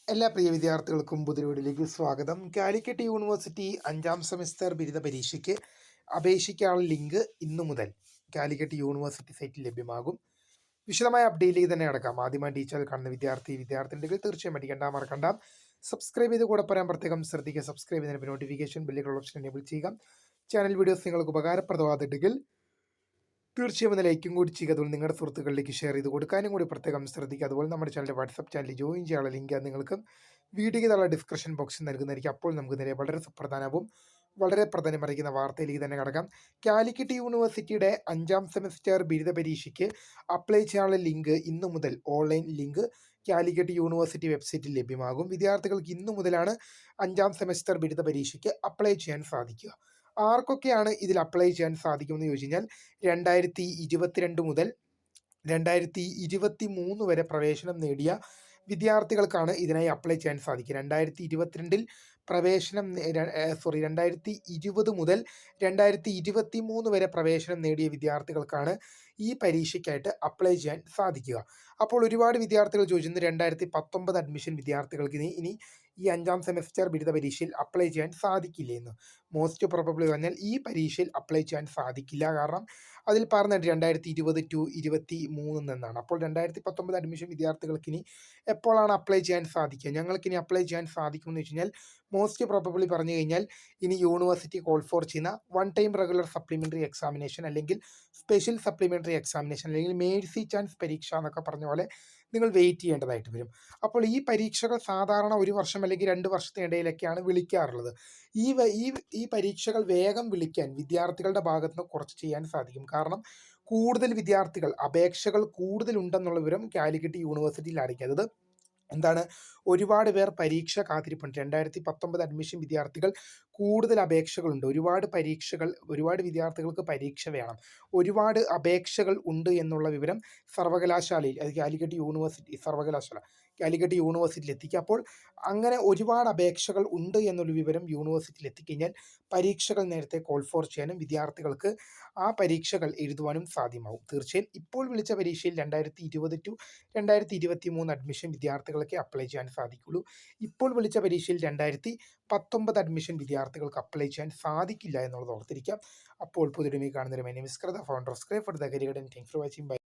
എല്ലാ പ്രിയ വിദ്യാർത്ഥികൾക്കും പുതിയ സ്വാഗതം. കാലിക്കറ്റ് യൂണിവേഴ്സിറ്റി 5ാം സെമസ്റ്റർ ബിരുദ പരീക്ഷയ്ക്ക് അപേക്ഷിക്കാനുള്ള ലിങ്ക് ഇന്നു മുതൽ കാലിക്കറ്റ് യൂണിവേഴ്സിറ്റി സൈറ്റിൽ ലഭ്യമാകും. വിശദമായ അപ്ഡേറ്റിലേക്ക് തന്നെ കിടക്കാം. ആദ്യമായി ടീച്ചർ കാണുന്ന വിദ്യാർത്ഥികളുണ്ടെങ്കിൽ തീർച്ചയായും മറക്കണ്ട സബ്സ്ക്രൈബ് ചെയ്ത് കൂടെ പറയാൻ പ്രത്യേകം ശ്രദ്ധിക്കുക. സബ്സ്ക്രൈബ് ചെയ്യുന്നതിന് നോട്ടിഫിക്കേഷൻ ബെല്ലുകളുടെ ഓപ്ഷൻ എനേബിൾ ചെയ്യുക. ചാനൽ വീഡിയോസ് നിങ്ങൾക്ക് ഉപകാരപ്രദമായിട്ടുണ്ടെങ്കിൽ തീർച്ചയായും ഒന്ന് ലൈക്കും കൂടി ചെയ്യുക. അതുപോലെ നിങ്ങളുടെ സുഹൃത്തുക്കളിലേക്ക് ഷെയർ ചെയ്ത് കൊടുക്കാനും കൂടി പ്രത്യേകം ശ്രദ്ധിക്കുക. അതുപോലെ നമ്മുടെ ചാനലിൻ്റെ വാട്സപ്പ് ചാനലിൽ ജോയിൻ ചെയ്യാനുള്ള ലിങ്ക് നിങ്ങൾക്ക് വീഡിയോയ്ക്ക് താഴെ ഡിസ്ക്രിപ്ഷൻ ബോക്സിൽ നൽകുന്നതായിരിക്കും. അപ്പോൾ നമുക്ക് നേരെ വളരെ സുപ്രധാനവും വളരെ പ്രാധാന്യമറിയിക്കുന്ന വാർത്തയിലേക്ക് തന്നെ കിടക്കാം. കാലിക്കറ്റ് യൂണിവേഴ്സിറ്റിയുടെ 5ാം സെമസ്റ്റർ ബിരുദ പരീക്ഷയ്ക്ക് അപ്ലൈ ചെയ്യാനുള്ള ലിങ്ക് ഇന്നു മുതൽ ഓൺലൈൻ ലിങ്ക് കാലിക്കറ്റ് യൂണിവേഴ്സിറ്റി വെബ്സൈറ്റിൽ ലഭ്യമാകും. വിദ്യാർത്ഥികൾക്ക് ഇന്നു മുതലാണ് 5ാം സെമസ്റ്റർ ബിരുദ പരീക്ഷയ്ക്ക് അപ്ലൈ ചെയ്യാൻ സാധിക്കുക. ആർക്കൊക്കെയാണ് ഇതിൽ അപ്ലൈ ചെയ്യാൻ സാധിക്കുമെന്ന് ചോദിച്ചു കഴിഞ്ഞാൽ 2022 മുതൽ 2023 വരെ പ്രവേശനം നേടിയ വിദ്യാർത്ഥികൾക്കാണ് ഇതിനായി അപ്ലൈ ചെയ്യാൻ സാധിക്കുക. 2022 പ്രവേശനം 2020 മുതൽ 2023 വരെ പ്രവേശനം നേടിയ വിദ്യാർത്ഥികൾക്കാണ് ഈ പരീക്ഷയ്ക്കായിട്ട് അപ്ലൈ ചെയ്യാൻ സാധിക്കുക. അപ്പോൾ ഒരുപാട് വിദ്യാർത്ഥികൾ ചോദിച്ചിരുന്നു 2019 അഡ്മിഷൻ വിദ്യാർത്ഥികൾക്ക് ഇനി ഈ 5ാം സെമസ്റ്റർ ബിരുദ പരീക്ഷയിൽ അപ്ലൈ ചെയ്യാൻ സാധിക്കില്ല എന്ന്. മോസ്റ്റ് പ്രോബബ്ലി പറഞ്ഞാൽ ഈ പരീക്ഷയിൽ അപ്ലൈ ചെയ്യാൻ സാധിക്കില്ല. കാരണം അതിൽ പറഞ്ഞിട്ട് 2020 to 2023 എന്നാണ്. അപ്പോൾ 2019 അഡ്മിഷൻ വിദ്യാർത്ഥികൾക്ക് ഇനി എപ്പോഴാണ് അപ്ലൈ ചെയ്യാൻ സാധിക്കുക? ഞങ്ങൾക്കിനി അപ്ലൈ ചെയ്യാൻ സാധിക്കുമെന്ന് വെച്ച് കഴിഞ്ഞാൽ മോസ്റ്റ് പ്രോബബ്ലി പറഞ്ഞു കഴിഞ്ഞാൽ ഇനി യൂണിവേഴ്സിറ്റി കോൾ ഫോർ ചെയ്യുന്ന 1 ടൈം റെഗുലർ സപ്ലിമെൻ്ററി എക്സാമിനേഷൻ അല്ലെങ്കിൽ സ്പെഷ്യൽ സപ്ലിമെൻ്ററി എക്സാമിനേഷൻ അല്ലെങ്കിൽ മേഴ്സി ചാൻസ് പരീക്ഷ എന്നൊക്കെ പറഞ്ഞ പോലെ നിങ്ങൾ വെയിറ്റ് ചെയ്യേണ്ടതായിട്ട് വരും. അപ്പോൾ ഈ പരീക്ഷകൾ സാധാരണ 1 വർഷം അല്ലെങ്കിൽ 2 വർഷത്തെ ഇടയിലൊക്കെയാണ് വിളിക്കാറുള്ളത്. ഈ ഈ പരീക്ഷകൾ വേഗം വിളിക്കാൻ വിദ്യാർത്ഥികളുടെ ഭാഗത്ത് നിന്ന് കുറച്ച് ചെയ്യാൻ സാധിക്കും. കാരണം കൂടുതൽ വിദ്യാർത്ഥികൾ അപേക്ഷകൾ കൂടുതലുണ്ടെന്നുള്ള വിവരം കാലിക്കറ്റ് യൂണിവേഴ്സിറ്റിയിൽ അറിയിക്കുന്നത് എന്താണ്, ഒരുപാട് പേർ പരീക്ഷ കാത്തിരിപ്പുണ്ട്. 2019 അഡ്മിഷൻ വിദ്യാർത്ഥികൾ കൂടുതൽ അപേക്ഷകളുണ്ട്. ഒരുപാട് വിദ്യാർത്ഥികൾക്ക് പരീക്ഷ വേണം. ഒരുപാട് അപേക്ഷകൾ ഉണ്ട് എന്നുള്ള വിവരം സർവകലാശാലയിൽ, അത് കാലിക്കറ്റ് യൂണിവേഴ്സിറ്റിയിൽ എത്തിക്കുക. അപ്പോൾ അങ്ങനെ ഒരുപാട് അപേക്ഷകൾ ഉണ്ട് എന്നുള്ള വിവരം യൂണിവേഴ്സിറ്റിയിൽ എത്തിക്കഴിഞ്ഞാൽ പരീക്ഷകൾ നേരത്തെ കോൾ ഫോർ ചെയ്യാനും വിദ്യാർത്ഥികൾക്ക് ആ പരീക്ഷകൾ എഴുതുവാനും സാധ്യമാവും. തീർച്ചയായും ഇപ്പോൾ വിളിച്ച പരീക്ഷയിൽ 2020 to 2023 അഡ്മിഷൻ വിദ്യാർത്ഥികൾക്ക് അപ്ലൈ ചെയ്യാൻ സാധിക്കുള്ളൂ. ഇപ്പോൾ വിളിച്ച പരീക്ഷയിൽ 2019 അഡ്മിഷൻ വിദ്യാർത്ഥികൾക്ക് അപ്ലൈ ചെയ്യാൻ സാധിക്കില്ല എന്നുള്ളത് ഓർത്തിരിക്കാം. അപ്പോൾ പുതിയ കാണുന്നൊരു my name is Krita, founder of Scribe for the career. Thanks for watching. By.